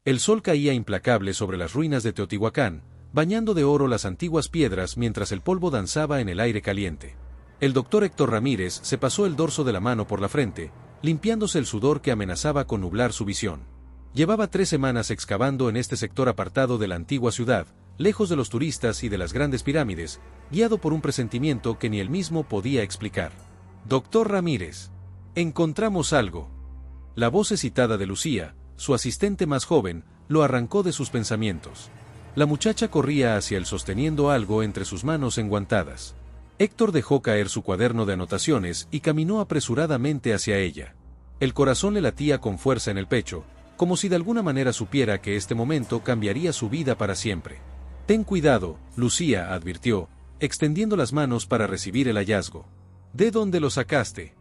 El sol caía implacable sobre las ruinas de Teotihuacán, bañando de oro las antiguas piedras mientras el polvo danzaba en el aire caliente. El doctor Héctor Ramírez se pasó el dorso de la mano por la frente, limpiándose el sudor que amenazaba con nublar su visión. Llevaba 3 semanas excavando en este sector apartado de la antigua ciudad, lejos de los turistas y de las grandes pirámides, guiado por un presentimiento que ni él mismo podía explicar. «Doctor Ramírez, encontramos algo». La voz excitada de Lucía, su asistente más joven, lo arrancó de sus pensamientos. La muchacha corría hacia él sosteniendo algo entre sus manos enguantadas. Héctor dejó caer su cuaderno de anotaciones y caminó apresuradamente hacia ella. El corazón le latía con fuerza en el pecho, como si de alguna manera supiera que este momento cambiaría su vida para siempre. «Ten cuidado», Lucía advirtió, extendiendo las manos para recibir el hallazgo. «¿De dónde lo sacaste?»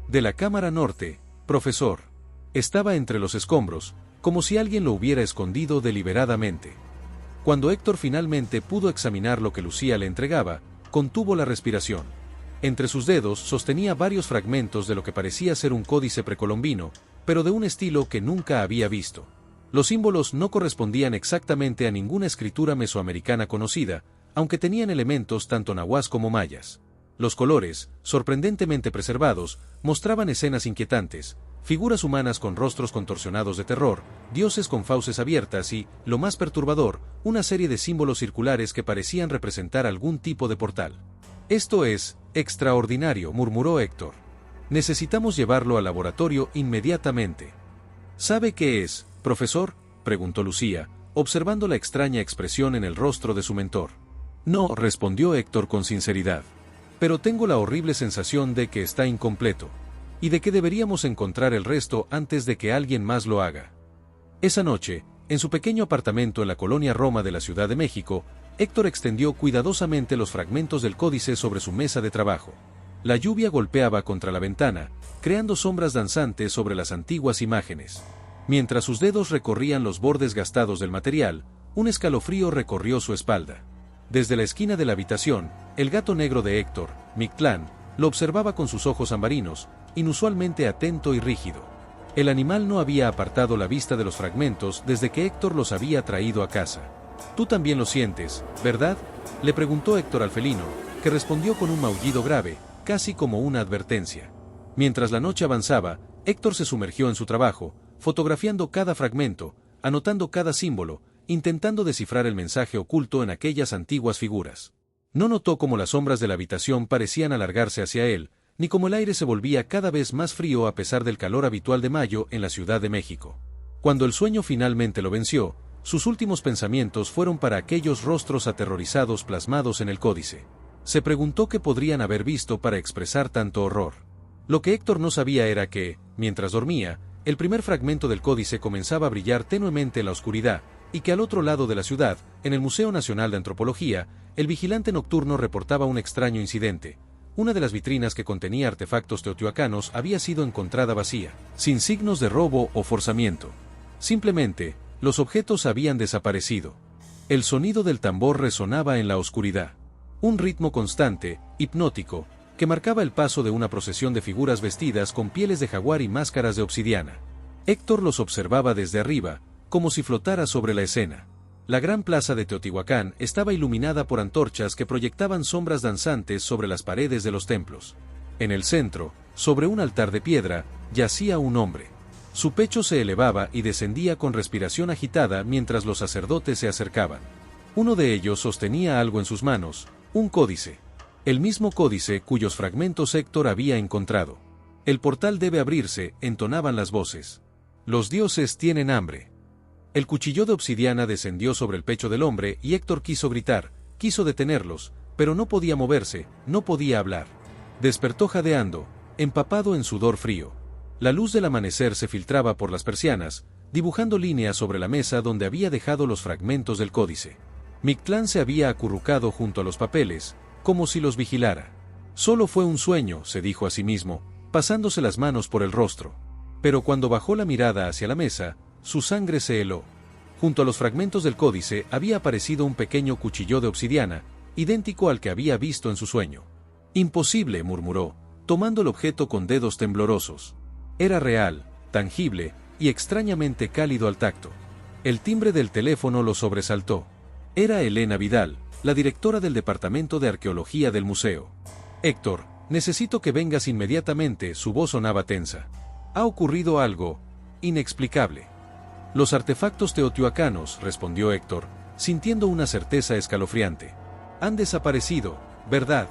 «De la cámara norte, profesor». Estaba entre los escombros, como si alguien lo hubiera escondido deliberadamente. Cuando Héctor finalmente pudo examinar lo que Lucía le entregaba, contuvo la respiración. Entre sus dedos sostenía varios fragmentos de lo que parecía ser un códice precolombino, pero de un estilo que nunca había visto. Los símbolos no correspondían exactamente a ninguna escritura mesoamericana conocida, aunque tenían elementos tanto nahuas como mayas. Los colores, sorprendentemente preservados, mostraban escenas inquietantes, figuras humanas con rostros contorsionados de terror, dioses con fauces abiertas y, lo más perturbador, una serie de símbolos circulares que parecían representar algún tipo de portal. «Esto es extraordinario», murmuró Héctor. «Necesitamos llevarlo al laboratorio inmediatamente». «¿Sabe qué es, profesor?», preguntó Lucía, observando la extraña expresión en el rostro de su mentor. «No», respondió Héctor con sinceridad. «Pero tengo la horrible sensación de que está incompleto, y de que deberíamos encontrar el resto antes de que alguien más lo haga». Esa noche, en su pequeño apartamento en la colonia Roma de la Ciudad de México, Héctor extendió cuidadosamente los fragmentos del códice sobre su mesa de trabajo. La lluvia golpeaba contra la ventana, creando sombras danzantes sobre las antiguas imágenes. Mientras sus dedos recorrían los bordes gastados del material, un escalofrío recorrió su espalda. Desde la esquina de la habitación, el gato negro de Héctor, Mictlán, lo observaba con sus ojos ambarinos, inusualmente atento y rígido. El animal no había apartado la vista de los fragmentos desde que Héctor los había traído a casa. «Tú también lo sientes, ¿verdad?», le preguntó Héctor al felino, que respondió con un maullido grave, casi como una advertencia. Mientras la noche avanzaba, Héctor se sumergió en su trabajo, fotografiando cada fragmento, anotando cada símbolo, intentando descifrar el mensaje oculto en aquellas antiguas figuras. No notó cómo las sombras de la habitación parecían alargarse hacia él, ni cómo el aire se volvía cada vez más frío a pesar del calor habitual de mayo en la Ciudad de México. Cuando el sueño finalmente lo venció, sus últimos pensamientos fueron para aquellos rostros aterrorizados plasmados en el códice. Se preguntó qué podrían haber visto para expresar tanto horror. Lo que Héctor no sabía era que, mientras dormía, el primer fragmento del códice comenzaba a brillar tenuemente en la oscuridad, y que al otro lado de la ciudad, en el Museo Nacional de Antropología, el vigilante nocturno reportaba un extraño incidente. Una de las vitrinas que contenía artefactos teotihuacanos había sido encontrada vacía, sin signos de robo o forzamiento. Simplemente, los objetos habían desaparecido. El sonido del tambor resonaba en la oscuridad. Un ritmo constante, hipnótico, que marcaba el paso de una procesión de figuras vestidas con pieles de jaguar y máscaras de obsidiana. Héctor los observaba desde arriba, como si flotara sobre la escena. La gran plaza de Teotihuacán estaba iluminada por antorchas que proyectaban sombras danzantes sobre las paredes de los templos. En el centro, sobre un altar de piedra, yacía un hombre. Su pecho se elevaba y descendía con respiración agitada mientras los sacerdotes se acercaban. Uno de ellos sostenía algo en sus manos, un códice. El mismo códice cuyos fragmentos Héctor había encontrado. «El portal debe abrirse», entonaban las voces. «Los dioses tienen hambre». El cuchillo de obsidiana descendió sobre el pecho del hombre y Héctor quiso gritar, quiso detenerlos, pero no podía moverse, no podía hablar. Despertó jadeando, empapado en sudor frío. La luz del amanecer se filtraba por las persianas, dibujando líneas sobre la mesa donde había dejado los fragmentos del códice. Mictlán se había acurrucado junto a los papeles, como si los vigilara. «Solo fue un sueño», se dijo a sí mismo, pasándose las manos por el rostro. Pero cuando bajó la mirada hacia la mesa, su sangre se heló. Junto a los fragmentos del códice había aparecido un pequeño cuchillo de obsidiana, idéntico al que había visto en su sueño. «Imposible», murmuró, tomando el objeto con dedos temblorosos. Era real, tangible y extrañamente cálido al tacto. El timbre del teléfono lo sobresaltó. Era Elena Vidal, la directora del Departamento de Arqueología del museo. Héctor, necesito que vengas inmediatamente, su voz sonaba tensa. Ha ocurrido algo inexplicable. Los artefactos teotihuacanos, respondió Héctor, sintiendo una certeza escalofriante. Han desaparecido, ¿verdad?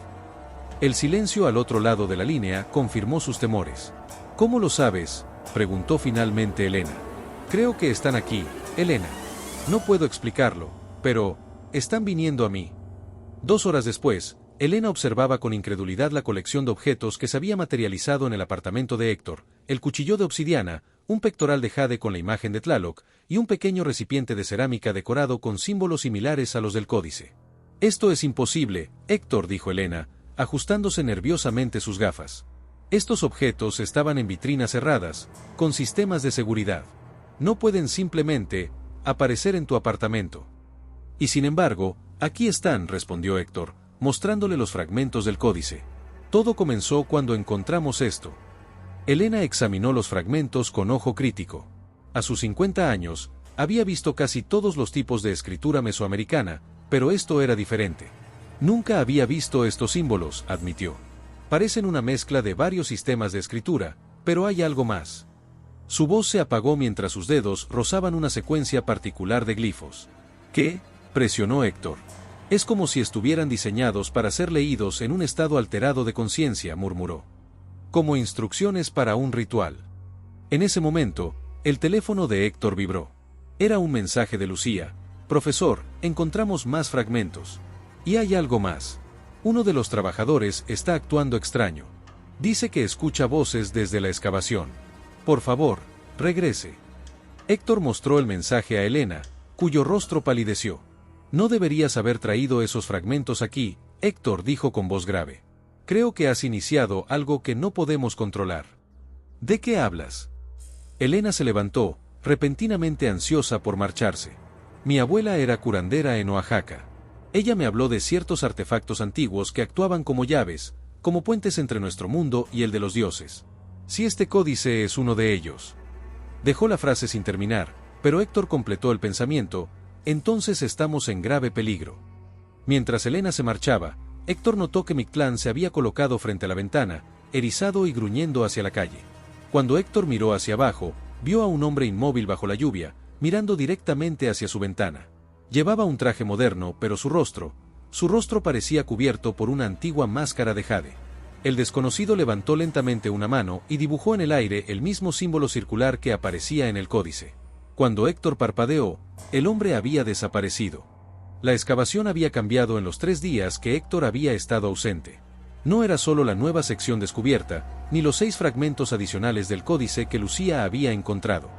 El silencio al otro lado de la línea confirmó sus temores. ¿Cómo lo sabes?, preguntó finalmente Elena. Creo que están aquí, Elena. No puedo explicarlo, pero están viniendo a mí. 2 horas después, Elena observaba con incredulidad la colección de objetos que se había materializado en el apartamento de Héctor: el cuchillo de obsidiana, un pectoral de jade con la imagen de Tlaloc, y un pequeño recipiente de cerámica decorado con símbolos similares a los del códice. Esto es imposible, Héctor, dijo Elena, ajustándose nerviosamente sus gafas. Estos objetos estaban en vitrinas cerradas, con sistemas de seguridad. No pueden simplemente aparecer en tu apartamento. Y sin embargo, aquí están, respondió Héctor, mostrándole los fragmentos del códice. Todo comenzó cuando encontramos esto. Elena examinó los fragmentos con ojo crítico. A sus 50 años, había visto casi todos los tipos de escritura mesoamericana, pero esto era diferente. Nunca había visto estos símbolos, admitió. Parecen una mezcla de varios sistemas de escritura, pero hay algo más. Su voz se apagó mientras sus dedos rozaban una secuencia particular de glifos. ¿Qué?, presionó Héctor. Es como si estuvieran diseñados para ser leídos en un estado alterado de conciencia, murmuró. Como instrucciones para un ritual. En ese momento, el teléfono de Héctor vibró. Era un mensaje de Lucía. Profesor, encontramos más fragmentos. Y hay algo más. Uno de los trabajadores está actuando extraño. Dice que escucha voces desde la excavación. Por favor, regrese. Héctor mostró el mensaje a Elena, cuyo rostro palideció. No deberías haber traído esos fragmentos aquí, Héctor dijo con voz grave. Creo que has iniciado algo que no podemos controlar. ¿De qué hablas? Elena se levantó, repentinamente ansiosa por marcharse. Mi abuela era curandera en Oaxaca. Ella me habló de ciertos artefactos antiguos que actuaban como llaves, como puentes entre nuestro mundo y el de los dioses. Si este códice es uno de ellos. Dejó la frase sin terminar, pero Héctor completó el pensamiento. Entonces estamos en grave peligro. Mientras Elena se marchaba, Héctor notó que Mictlán se había colocado frente a la ventana, erizado y gruñendo hacia la calle. Cuando Héctor miró hacia abajo, vio a un hombre inmóvil bajo la lluvia, mirando directamente hacia su ventana. Llevaba un traje moderno, pero su rostro parecía cubierto por una antigua máscara de jade. El desconocido levantó lentamente una mano y dibujó en el aire el mismo símbolo circular que aparecía en el códice. Cuando Héctor parpadeó, el hombre había desaparecido. La excavación había cambiado en los 3 días que Héctor había estado ausente. No era solo la nueva sección descubierta, ni los 6 fragmentos adicionales del códice que Lucía había encontrado.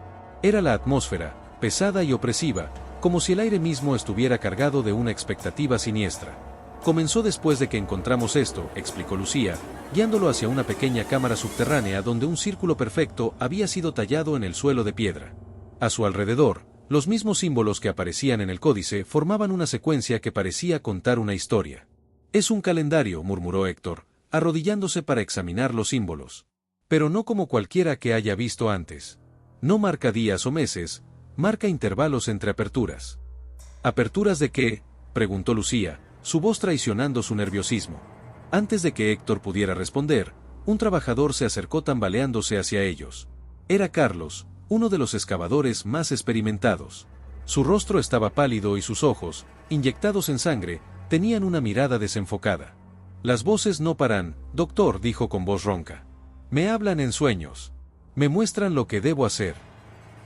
Era la atmósfera, pesada y opresiva, como si el aire mismo estuviera cargado de una expectativa siniestra. Comenzó después de que encontramos esto, explicó Lucía, guiándolo hacia una pequeña cámara subterránea donde un círculo perfecto había sido tallado en el suelo de piedra. A su alrededor, los mismos símbolos que aparecían en el códice formaban una secuencia que parecía contar una historia. Es un calendario, murmuró Héctor, arrodillándose para examinar los símbolos. Pero no como cualquiera que haya visto antes. No marca días o meses, marca intervalos entre aperturas. ¿Aperturas de qué?, preguntó Lucía, su voz traicionando su nerviosismo. Antes de que Héctor pudiera responder, un trabajador se acercó tambaleándose hacia ellos. Era Carlos, uno de los excavadores más experimentados. Su rostro estaba pálido y sus ojos, inyectados en sangre, tenían una mirada desenfocada. Las voces no paran, doctor, dijo con voz ronca. Me hablan en sueños. Me muestran lo que debo hacer.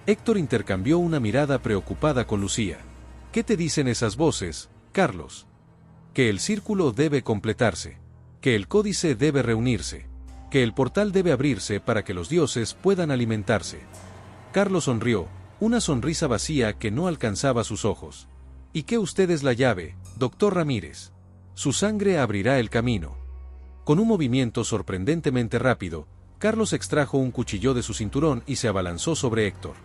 Héctor intercambió una mirada preocupada con Lucía. ¿Qué te dicen esas voces, Carlos? Que el círculo debe completarse. Que el códice debe reunirse. Que el portal debe abrirse para que los dioses puedan alimentarse. Carlos sonrió, una sonrisa vacía que no alcanzaba sus ojos. ¿Y qué usted es la llave, doctor Ramírez? Su sangre abrirá el camino. Con un movimiento sorprendentemente rápido, Carlos extrajo un cuchillo de su cinturón y se abalanzó sobre Héctor.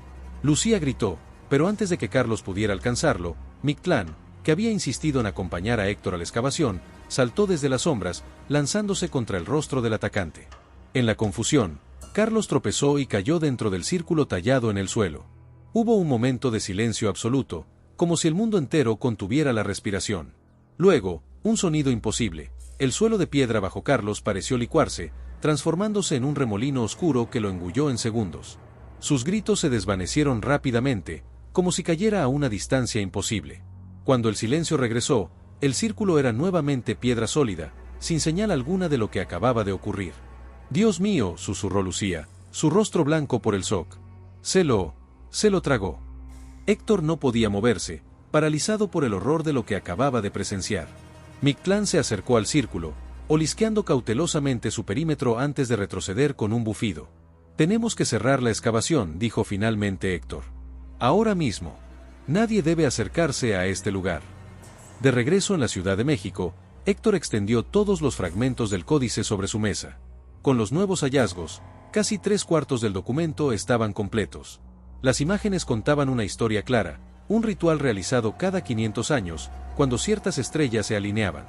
Lucía gritó, pero antes de que Carlos pudiera alcanzarlo, Mictlán, que había insistido en acompañar a Héctor a la excavación, saltó desde las sombras, lanzándose contra el rostro del atacante. En la confusión, Carlos tropezó y cayó dentro del círculo tallado en el suelo. Hubo un momento de silencio absoluto, como si el mundo entero contuviera la respiración. Luego, un sonido imposible. El suelo de piedra bajo Carlos pareció licuarse, transformándose en un remolino oscuro que lo engulló en segundos. Sus gritos se desvanecieron rápidamente, como si cayera a una distancia imposible. Cuando el silencio regresó, el círculo era nuevamente piedra sólida, sin señal alguna de lo que acababa de ocurrir. «Dios mío», susurró Lucía, su rostro blanco por el shock. Se lo tragó. Héctor no podía moverse, paralizado por el horror de lo que acababa de presenciar. Mictlán se acercó al círculo, olisqueando cautelosamente su perímetro antes de retroceder con un bufido. «Tenemos que cerrar la excavación», dijo finalmente Héctor. «Ahora mismo. Nadie debe acercarse a este lugar». De regreso en la Ciudad de México, Héctor extendió todos los fragmentos del códice sobre su mesa. Con los nuevos hallazgos, casi 3/4 del documento estaban completos. Las imágenes contaban una historia clara, un ritual realizado cada 500 años, cuando ciertas estrellas se alineaban.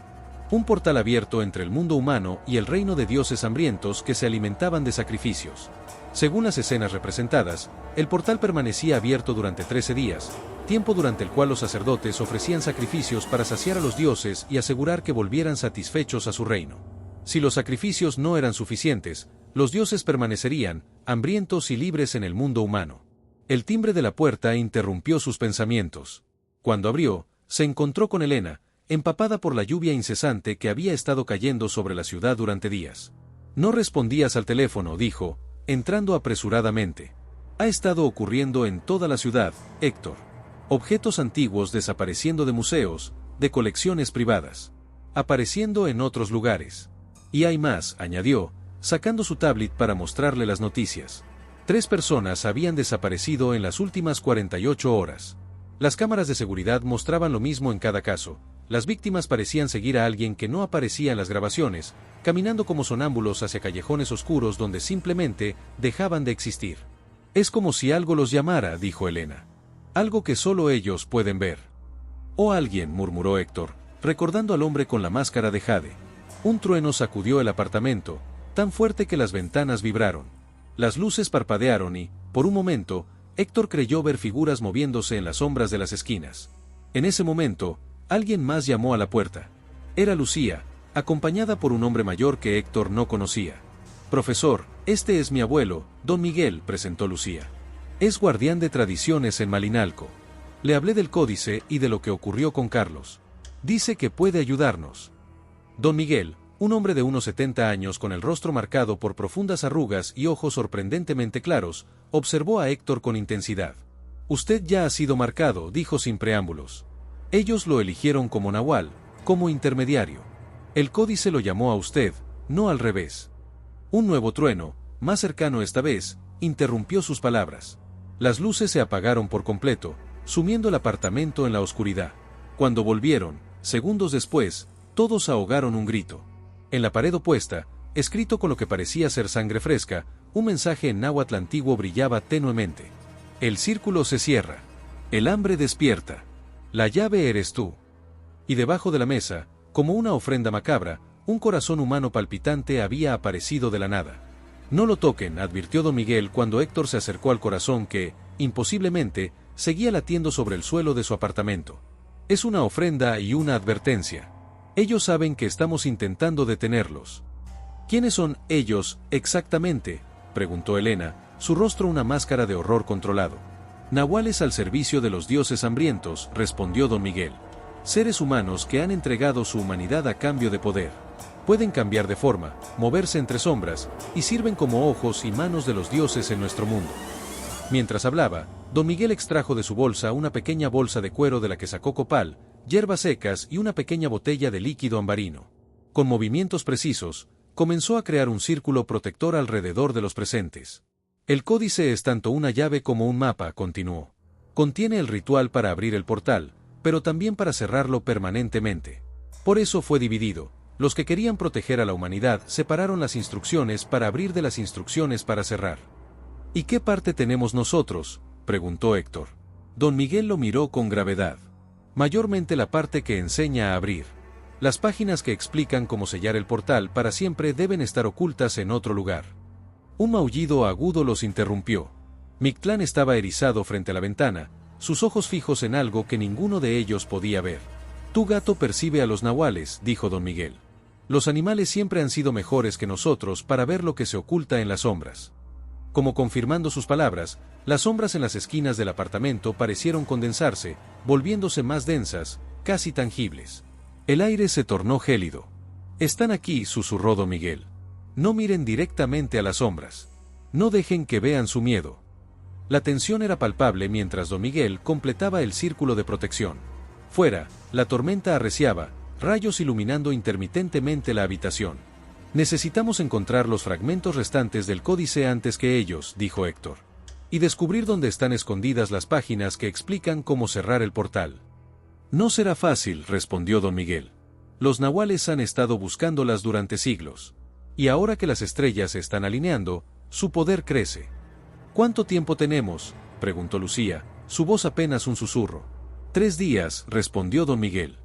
Un portal abierto entre el mundo humano y el reino de dioses hambrientos que se alimentaban de sacrificios. Según las escenas representadas, el portal permanecía abierto durante 13 días, tiempo durante el cual los sacerdotes ofrecían sacrificios para saciar a los dioses y asegurar que volvieran satisfechos a su reino. Si los sacrificios no eran suficientes, los dioses permanecerían, hambrientos y libres en el mundo humano. El timbre de la puerta interrumpió sus pensamientos. Cuando abrió, se encontró con Elena, empapada por la lluvia incesante que había estado cayendo sobre la ciudad durante días. «No respondías al teléfono», dijo, entrando apresuradamente. «Ha estado ocurriendo en toda la ciudad, Héctor. Objetos antiguos desapareciendo de museos, de colecciones privadas. Apareciendo en otros lugares. Y hay más», añadió, sacando su tablet para mostrarle las noticias. 3 personas habían desaparecido en las últimas 48 horas. Las cámaras de seguridad mostraban lo mismo en cada caso. Las víctimas parecían seguir a alguien que no aparecía en las grabaciones, caminando como sonámbulos hacia callejones oscuros donde simplemente dejaban de existir. «Es como si algo los llamara», dijo Elena. «Algo que solo ellos pueden ver». «O alguien», murmuró Héctor, recordando al hombre con la máscara de jade. Un trueno sacudió el apartamento, tan fuerte que las ventanas vibraron. Las luces parpadearon y, por un momento, Héctor creyó ver figuras moviéndose en las sombras de las esquinas. En ese momento, alguien más llamó a la puerta. Era Lucía, acompañada por un hombre mayor que Héctor no conocía. «Profesor, este es mi abuelo, don Miguel», presentó Lucía. «Es guardián de tradiciones en Malinalco. Le hablé del códice y de lo que ocurrió con Carlos. Dice que puede ayudarnos». Don Miguel, un hombre de unos 70 años con el rostro marcado por profundas arrugas y ojos sorprendentemente claros, observó a Héctor con intensidad. «Usted ya ha sido marcado», dijo sin preámbulos. «Ellos lo eligieron como nahual, como intermediario. El códice lo llamó a usted, no al revés». Un nuevo trueno, más cercano esta vez, interrumpió sus palabras. Las luces se apagaron por completo, sumiendo el apartamento en la oscuridad. Cuando volvieron, segundos después, todos ahogaron un grito. En la pared opuesta, escrito con lo que parecía ser sangre fresca, un mensaje en náhuatl antiguo brillaba tenuemente. «El círculo se cierra. El hambre despierta. La llave eres tú». Y debajo de la mesa, como una ofrenda macabra, un corazón humano palpitante había aparecido de la nada. «No lo toquen», advirtió don Miguel cuando Héctor se acercó al corazón que, imposiblemente, seguía latiendo sobre el suelo de su apartamento. «Es una ofrenda y una advertencia. Ellos saben que estamos intentando detenerlos». «¿Quiénes son ellos, exactamente?», preguntó Elena, su rostro una máscara de horror controlado. «Nahuales al servicio de los dioses hambrientos», respondió don Miguel. «Seres humanos que han entregado su humanidad a cambio de poder. Pueden cambiar de forma, moverse entre sombras, y sirven como ojos y manos de los dioses en nuestro mundo». Mientras hablaba, don Miguel extrajo de su bolsa una pequeña bolsa de cuero de la que sacó copal, hierbas secas y una pequeña botella de líquido ambarino. Con movimientos precisos, comenzó a crear un círculo protector alrededor de los presentes. «El códice es tanto una llave como un mapa», continuó. «Contiene el ritual para abrir el portal, pero también para cerrarlo permanentemente. Por eso fue dividido. Los que querían proteger a la humanidad separaron las instrucciones para abrir de las instrucciones para cerrar». «¿Y qué parte tenemos nosotros?», preguntó Héctor. Don Miguel lo miró con gravedad. «Mayormente la parte que enseña a abrir. Las páginas que explican cómo sellar el portal para siempre deben estar ocultas en otro lugar». Un maullido agudo los interrumpió. Mictlán estaba erizado frente a la ventana, sus ojos fijos en algo que ninguno de ellos podía ver. Tu gato percibe a los nahuales, dijo don Miguel. Los animales siempre han sido mejores que nosotros para ver lo que se oculta en las sombras. Como confirmando sus palabras, las sombras en las esquinas del apartamento parecieron condensarse, volviéndose más densas, casi tangibles. El aire se tornó gélido. Están aquí, susurró don Miguel. No miren directamente a las sombras. No dejen que vean su miedo. La tensión era palpable mientras don Miguel completaba el círculo de protección. Fuera, la tormenta arreciaba, rayos iluminando intermitentemente la habitación. Necesitamos encontrar los fragmentos restantes del códice antes que ellos, dijo Héctor. Y descubrir dónde están escondidas las páginas que explican cómo cerrar el portal. No será fácil, respondió don Miguel. Los nahuales han estado buscándolas durante siglos. Y ahora que las estrellas se están alineando, su poder crece. ¿Cuánto tiempo tenemos?, preguntó Lucía, su voz apenas un susurro. 3 días, respondió don Miguel.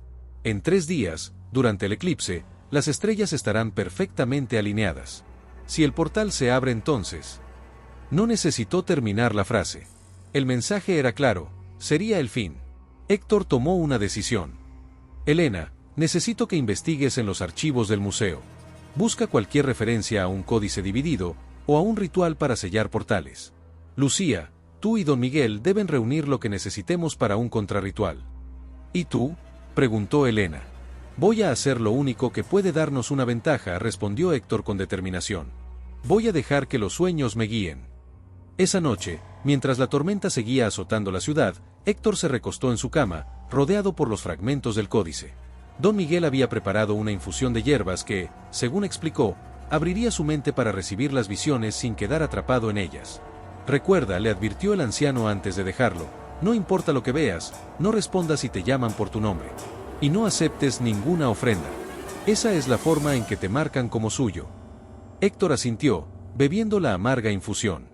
En 3 días, durante el eclipse, las estrellas estarán perfectamente alineadas. Si el portal se abre entonces. No necesitó terminar la frase. El mensaje era claro, sería el fin. Héctor tomó una decisión. Elena, necesito que investigues en los archivos del museo. Busca cualquier referencia a un códice dividido, o a un ritual para sellar portales. Lucía, tú y don Miguel deben reunir lo que necesitemos para un contrarritual. ¿Y tú?, preguntó Elena. Voy a hacer lo único que puede darnos una ventaja, respondió Héctor con determinación. Voy a dejar que los sueños me guíen. Esa noche, mientras la tormenta seguía azotando la ciudad, Héctor se recostó en su cama, rodeado por los fragmentos del códice. Don Miguel había preparado una infusión de hierbas que, según explicó, abriría su mente para recibir las visiones sin quedar atrapado en ellas. Recuerda, le advirtió el anciano antes de dejarlo, no importa lo que veas, no respondas si te llaman por tu nombre. Y no aceptes ninguna ofrenda. Esa es la forma en que te marcan como suyo. Héctor asintió, bebiendo la amarga infusión.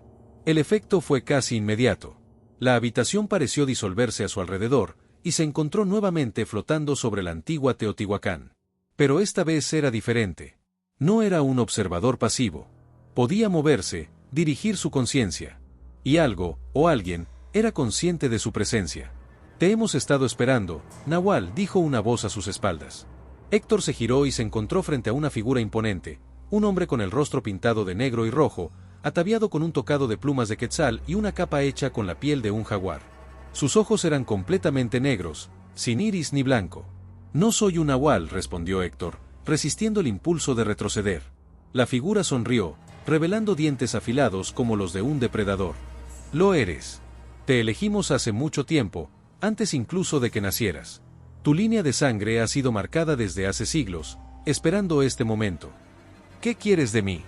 El efecto fue casi inmediato. La habitación pareció disolverse a su alrededor, y se encontró nuevamente flotando sobre la antigua Teotihuacán. Pero esta vez era diferente. No era un observador pasivo. Podía moverse, dirigir su conciencia. Y algo, o alguien, era consciente de su presencia. Te hemos estado esperando, Nahual, dijo una voz a sus espaldas. Héctor se giró y se encontró frente a una figura imponente, un hombre con el rostro pintado de negro y rojo, ataviado con un tocado de plumas de quetzal y una capa hecha con la piel de un jaguar. Sus ojos eran completamente negros, sin iris ni blanco. No soy un nahual, respondió Héctor, resistiendo el impulso de retroceder. La figura sonrió, revelando dientes afilados como los de un depredador. Lo eres. Te elegimos hace mucho tiempo, antes incluso de que nacieras. Tu línea de sangre ha sido marcada desde hace siglos, esperando este momento. ¿Qué quieres de mí?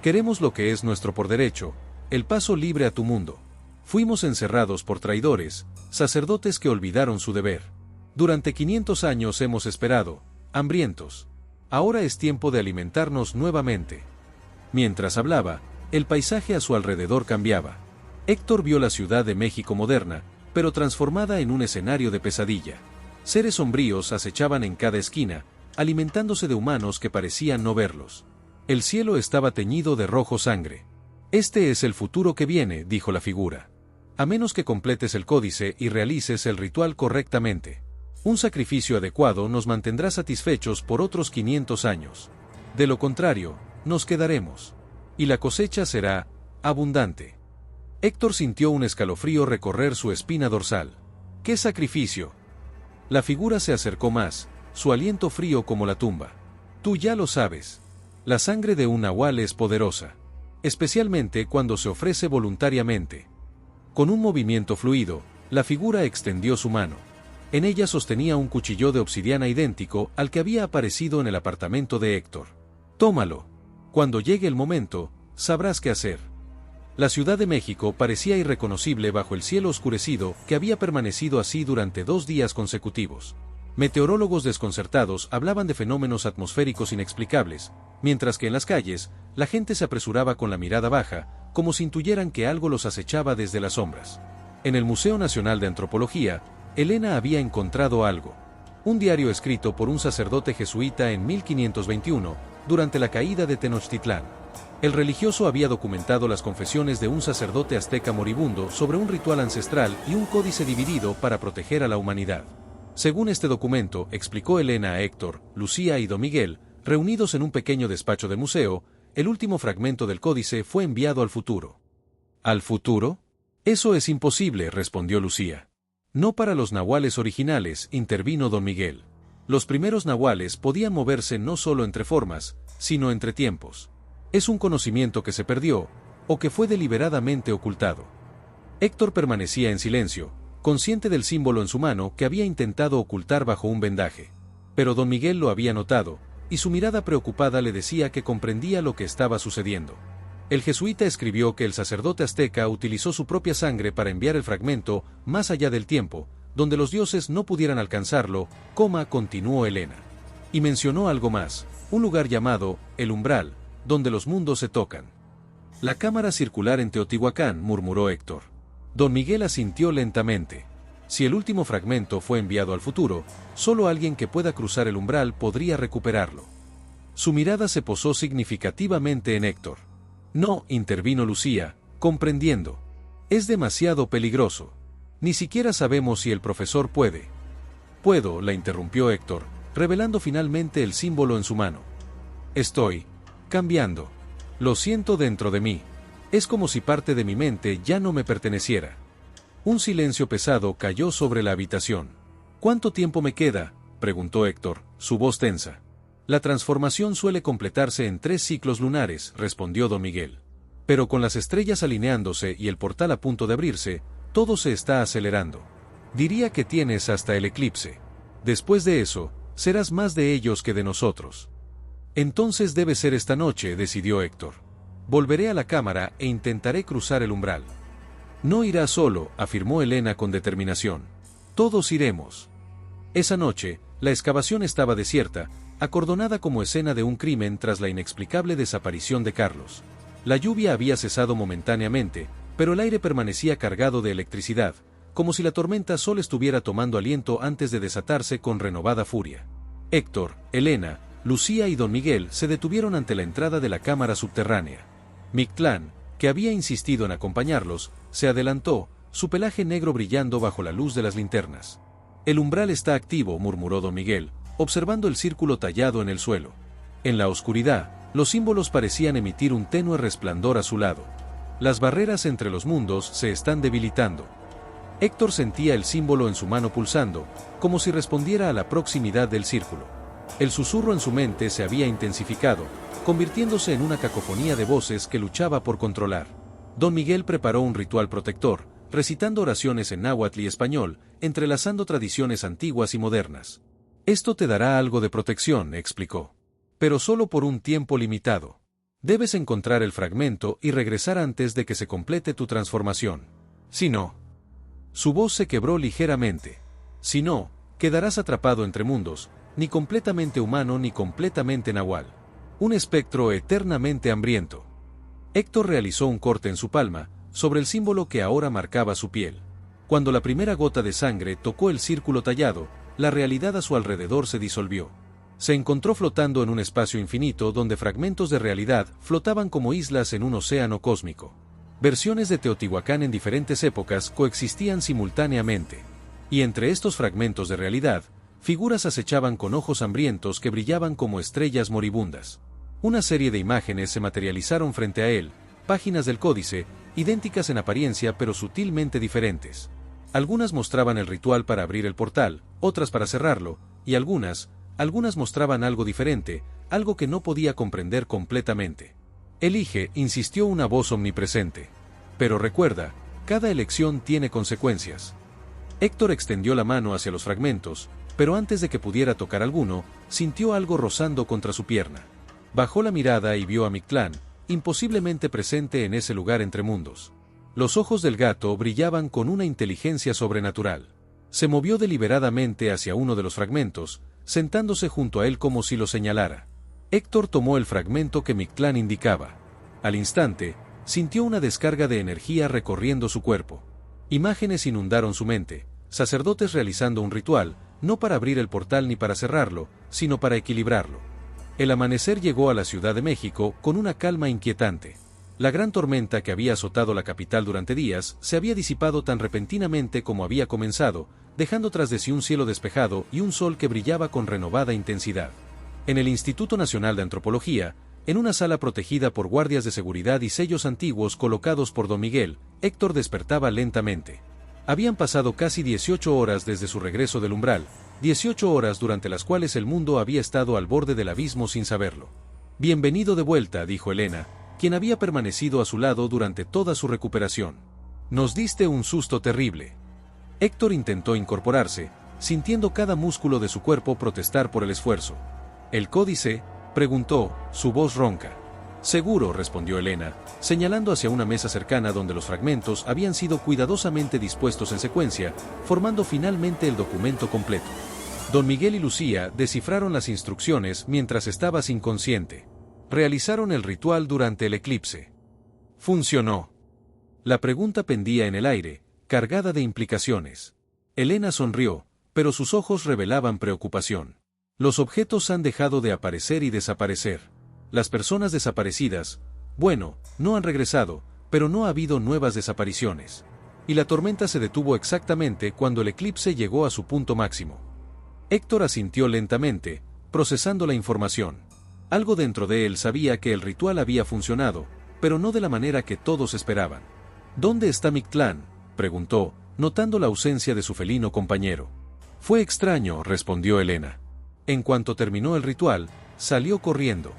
Queremos lo que es nuestro por derecho, el paso libre a tu mundo. Fuimos encerrados por traidores, sacerdotes que olvidaron su deber. Durante 500 años hemos esperado, hambrientos. Ahora es tiempo de alimentarnos nuevamente. Mientras hablaba, el paisaje a su alrededor cambiaba. Héctor vio la Ciudad de México moderna, pero transformada en un escenario de pesadilla. Seres sombríos acechaban en cada esquina, alimentándose de humanos que parecían no verlos. El cielo estaba teñido de rojo sangre. Este es el futuro que viene, dijo la figura. A menos que completes el códice y realices el ritual correctamente. Un sacrificio adecuado nos mantendrá satisfechos por otros 500 años. De lo contrario, nos quedaremos. Y la cosecha será abundante. Héctor sintió un escalofrío recorrer su espina dorsal. ¿Qué sacrificio? La figura se acercó más, su aliento frío como la tumba. Tú ya lo sabes. La sangre de un nahual es poderosa. Especialmente cuando se ofrece voluntariamente. Con un movimiento fluido, la figura extendió su mano. En ella sostenía un cuchillo de obsidiana idéntico al que había aparecido en el apartamento de Héctor. Tómalo. Cuando llegue el momento, sabrás qué hacer. La Ciudad de México parecía irreconocible bajo el cielo oscurecido que había permanecido así durante 2 días consecutivos. Meteorólogos desconcertados hablaban de fenómenos atmosféricos inexplicables, mientras que en las calles, la gente se apresuraba con la mirada baja, como si intuyeran que algo los acechaba desde las sombras. En el Museo Nacional de Antropología, Elena había encontrado algo. Un diario escrito por un sacerdote jesuita en 1521, durante la caída de Tenochtitlán. El religioso había documentado las confesiones de un sacerdote azteca moribundo sobre un ritual ancestral y un códice dividido para proteger a la humanidad. Según este documento, explicó Elena a Héctor, Lucía y Don Miguel, reunidos en un pequeño despacho de museo, el último fragmento del códice fue enviado al futuro. ¿Al futuro? Eso es imposible, respondió Lucía. No para los nahuales originales, intervino Don Miguel. Los primeros nahuales podían moverse no solo entre formas, sino entre tiempos. Es un conocimiento que se perdió, o que fue deliberadamente ocultado. Héctor permanecía en silencio, consciente del símbolo en su mano que había intentado ocultar bajo un vendaje. Pero Don Miguel lo había notado, y su mirada preocupada le decía que comprendía lo que estaba sucediendo. El jesuita escribió que el sacerdote azteca utilizó su propia sangre para enviar el fragmento más allá del tiempo, donde los dioses no pudieran alcanzarlo, continuó Elena. Y mencionó algo más, un lugar llamado, el umbral, donde los mundos se tocan. La cámara circular en Teotihuacán, murmuró Héctor. Don Miguel asintió lentamente. Si el último fragmento fue enviado al futuro, solo alguien que pueda cruzar el umbral podría recuperarlo. Su mirada se posó significativamente en Héctor. No, intervino Lucía, comprendiendo. Es demasiado peligroso. Ni siquiera sabemos si el profesor puede. Puedo, la interrumpió Héctor, revelando finalmente el símbolo en su mano. Estoy cambiando. Lo siento dentro de mí. Es como si parte de mi mente ya no me perteneciera. Un silencio pesado cayó sobre la habitación. ¿Cuánto tiempo me queda?, preguntó Héctor, su voz tensa. La transformación suele completarse en 3 ciclos lunares, respondió Don Miguel. Pero con las estrellas alineándose y el portal a punto de abrirse, todo se está acelerando. Diría que tienes hasta el eclipse. Después de eso, serás más de ellos que de nosotros. Entonces debe ser esta noche, decidió Héctor. Volveré a la cámara e intentaré cruzar el umbral. No irá solo, afirmó Elena con determinación. Todos iremos. Esa noche, la excavación estaba desierta, acordonada como escena de un crimen tras la inexplicable desaparición de Carlos. La lluvia había cesado momentáneamente, pero el aire permanecía cargado de electricidad, como si la tormenta solo estuviera tomando aliento antes de desatarse con renovada furia. Héctor, Elena, Lucía y Don Miguel se detuvieron ante la entrada de la cámara subterránea. Mictlán, que había insistido en acompañarlos, se adelantó, su pelaje negro brillando bajo la luz de las linternas. El umbral está activo, murmuró Don Miguel, observando el círculo tallado en el suelo. En la oscuridad, los símbolos parecían emitir un tenue resplandor azulado. Las barreras entre los mundos se están debilitando. Héctor sentía el símbolo en su mano pulsando, como si respondiera a la proximidad del círculo. El susurro en su mente se había intensificado, convirtiéndose en una cacofonía de voces que luchaba por controlar. Don Miguel preparó un ritual protector, recitando oraciones en náhuatl y español, entrelazando tradiciones antiguas y modernas. Esto te dará algo de protección, explicó. Pero solo por un tiempo limitado. Debes encontrar el fragmento y regresar antes de que se complete tu transformación. Si no... Su voz se quebró ligeramente. Si no, quedarás atrapado entre mundos, ni completamente humano ni completamente nahual. Un espectro eternamente hambriento. Héctor realizó un corte en su palma, sobre el símbolo que ahora marcaba su piel. Cuando la primera gota de sangre tocó el círculo tallado, la realidad a su alrededor se disolvió. Se encontró flotando en un espacio infinito donde fragmentos de realidad flotaban como islas en un océano cósmico. Versiones de Teotihuacán en diferentes épocas coexistían simultáneamente. Y entre estos fragmentos de realidad, figuras acechaban con ojos hambrientos que brillaban como estrellas moribundas. Una serie de imágenes se materializaron frente a él, páginas del códice, idénticas en apariencia pero sutilmente diferentes. Algunas mostraban el ritual para abrir el portal, otras para cerrarlo, y algunas mostraban algo diferente, algo que no podía comprender completamente. Elige, insistió una voz omnipresente. Pero recuerda, cada elección tiene consecuencias. Héctor extendió la mano hacia los fragmentos, pero antes de que pudiera tocar alguno, sintió algo rozando contra su pierna. Bajó la mirada y vio a Mictlán, imposiblemente presente en ese lugar entre mundos. Los ojos del gato brillaban con una inteligencia sobrenatural. Se movió deliberadamente hacia uno de los fragmentos, sentándose junto a él como si lo señalara. Héctor tomó el fragmento que Mictlán indicaba. Al instante, sintió una descarga de energía recorriendo su cuerpo. Imágenes inundaron su mente, sacerdotes realizando un ritual, no para abrir el portal ni para cerrarlo, sino para equilibrarlo. El amanecer llegó a la Ciudad de México con una calma inquietante. La gran tormenta que había azotado la capital durante días se había disipado tan repentinamente como había comenzado, dejando tras de sí un cielo despejado y un sol que brillaba con renovada intensidad. En el Instituto Nacional de Antropología, en una sala protegida por guardias de seguridad y sellos antiguos colocados por don Miguel, Héctor despertaba lentamente. Habían pasado casi 18 horas desde su regreso del umbral, 18 horas durante las cuales el mundo había estado al borde del abismo sin saberlo. «Bienvenido de vuelta», dijo Elena, quien había permanecido a su lado durante toda su recuperación. «Nos diste un susto terrible». Héctor intentó incorporarse, sintiendo cada músculo de su cuerpo protestar por el esfuerzo. «¿El códice?», preguntó, su voz ronca. «Seguro», respondió Elena, señalando hacia una mesa cercana donde los fragmentos habían sido cuidadosamente dispuestos en secuencia, formando finalmente el documento completo. Don Miguel y Lucía descifraron las instrucciones mientras estabas inconsciente. Realizaron el ritual durante el eclipse. Funcionó. La pregunta pendía en el aire, cargada de implicaciones. Elena sonrió, pero sus ojos revelaban preocupación. Los objetos han dejado de aparecer y desaparecer. Las personas desaparecidas, bueno, no han regresado, pero no ha habido nuevas desapariciones. Y la tormenta se detuvo exactamente cuando el eclipse llegó a su punto máximo. Héctor asintió lentamente, procesando la información. Algo dentro de él sabía que el ritual había funcionado, pero no de la manera que todos esperaban. «¿Dónde está Mictlán?», preguntó, notando la ausencia de su felino compañero. «Fue extraño», respondió Elena. En cuanto terminó el ritual, salió corriendo.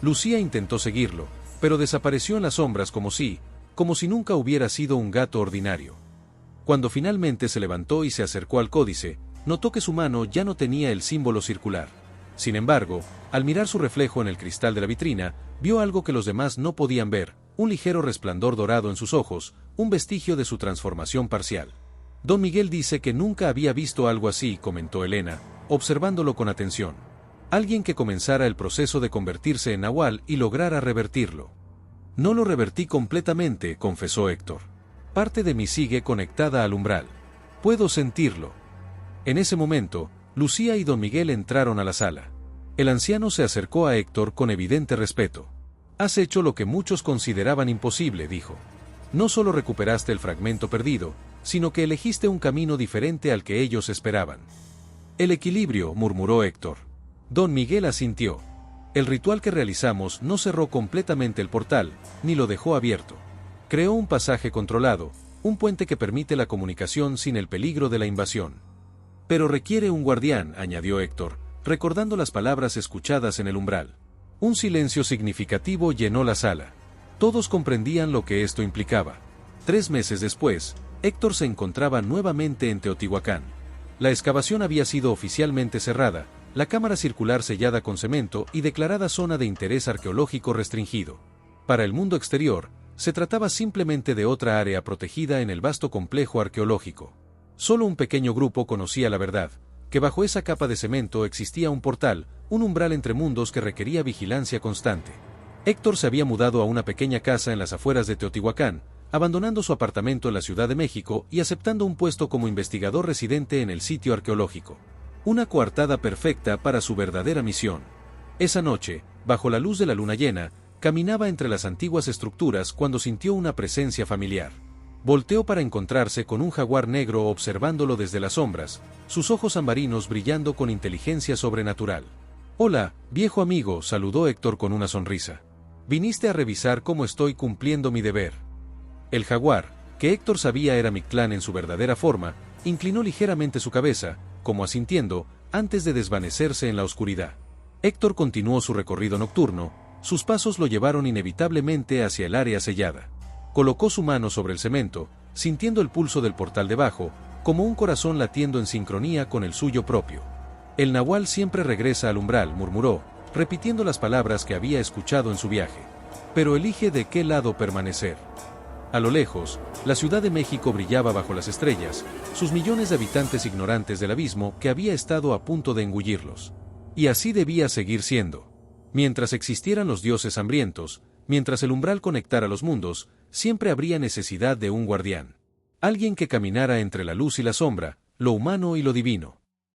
Lucía intentó seguirlo, pero desapareció en las sombras como si nunca hubiera sido un gato ordinario. Cuando finalmente se levantó y se acercó al códice, notó que su mano ya no tenía el símbolo circular. Sin embargo, al mirar su reflejo en el cristal de la vitrina, vio algo que los demás no podían ver, un ligero resplandor dorado en sus ojos, un vestigio de su transformación parcial. «Don Miguel dice que nunca había visto algo así», comentó Elena, observándolo con atención. «Alguien que comenzara el proceso de convertirse en nahual y lograra revertirlo». «No lo revertí completamente», confesó Héctor. «Parte de mí sigue conectada al umbral. Puedo sentirlo». En ese momento, Lucía y don Miguel entraron a la sala. El anciano se acercó a Héctor con evidente respeto. «Has hecho lo que muchos consideraban imposible», dijo. «No solo recuperaste el fragmento perdido, sino que elegiste un camino diferente al que ellos esperaban». «El equilibrio», murmuró Héctor. Don Miguel asintió. «El ritual que realizamos no cerró completamente el portal, ni lo dejó abierto. Creó un pasaje controlado, un puente que permite la comunicación sin el peligro de la invasión». «Pero requiere un guardián», añadió Héctor, recordando las palabras escuchadas en el umbral. Un silencio significativo llenó la sala. Todos comprendían lo que esto implicaba. 3 meses después, Héctor se encontraba nuevamente en Teotihuacán. La excavación había sido oficialmente cerrada, la cámara circular sellada con cemento y declarada zona de interés arqueológico restringido. Para el mundo exterior, se trataba simplemente de otra área protegida en el vasto complejo arqueológico. Solo un pequeño grupo conocía la verdad, que bajo esa capa de cemento existía un portal, un umbral entre mundos que requería vigilancia constante. Héctor se había mudado a una pequeña casa en las afueras de Teotihuacán, abandonando su apartamento en la Ciudad de México y aceptando un puesto como investigador residente en el sitio arqueológico. Una coartada perfecta para su verdadera misión. Esa noche, bajo la luz de la luna llena, caminaba entre las antiguas estructuras cuando sintió una presencia familiar. Volteó para encontrarse con un jaguar negro observándolo desde las sombras, sus ojos ambarinos brillando con inteligencia sobrenatural. «Hola, viejo amigo», saludó Héctor con una sonrisa. «¿Viniste a revisar cómo estoy cumpliendo mi deber?» El jaguar, que Héctor sabía era Mictlán en su verdadera forma, inclinó ligeramente su cabeza, como asintiendo, antes de desvanecerse en la oscuridad. Héctor continuó su recorrido nocturno, sus pasos lo llevaron inevitablemente hacia el área sellada. Colocó su mano sobre el cemento, sintiendo el pulso del portal debajo, como un corazón latiendo en sincronía con el suyo propio. «El nahual siempre regresa al umbral», murmuró, repitiendo las palabras que había escuchado en su viaje. «Pero elige de qué lado permanecer». A lo lejos, la Ciudad de México brillaba bajo las estrellas, sus millones de habitantes ignorantes del abismo que había estado a punto de engullirlos. Y así debía seguir siendo. Mientras existieran los dioses hambrientos, mientras el umbral conectara los mundos, siempre habría necesidad de un guardián. Alguien que caminara entre la luz y la sombra, lo humano y lo divino.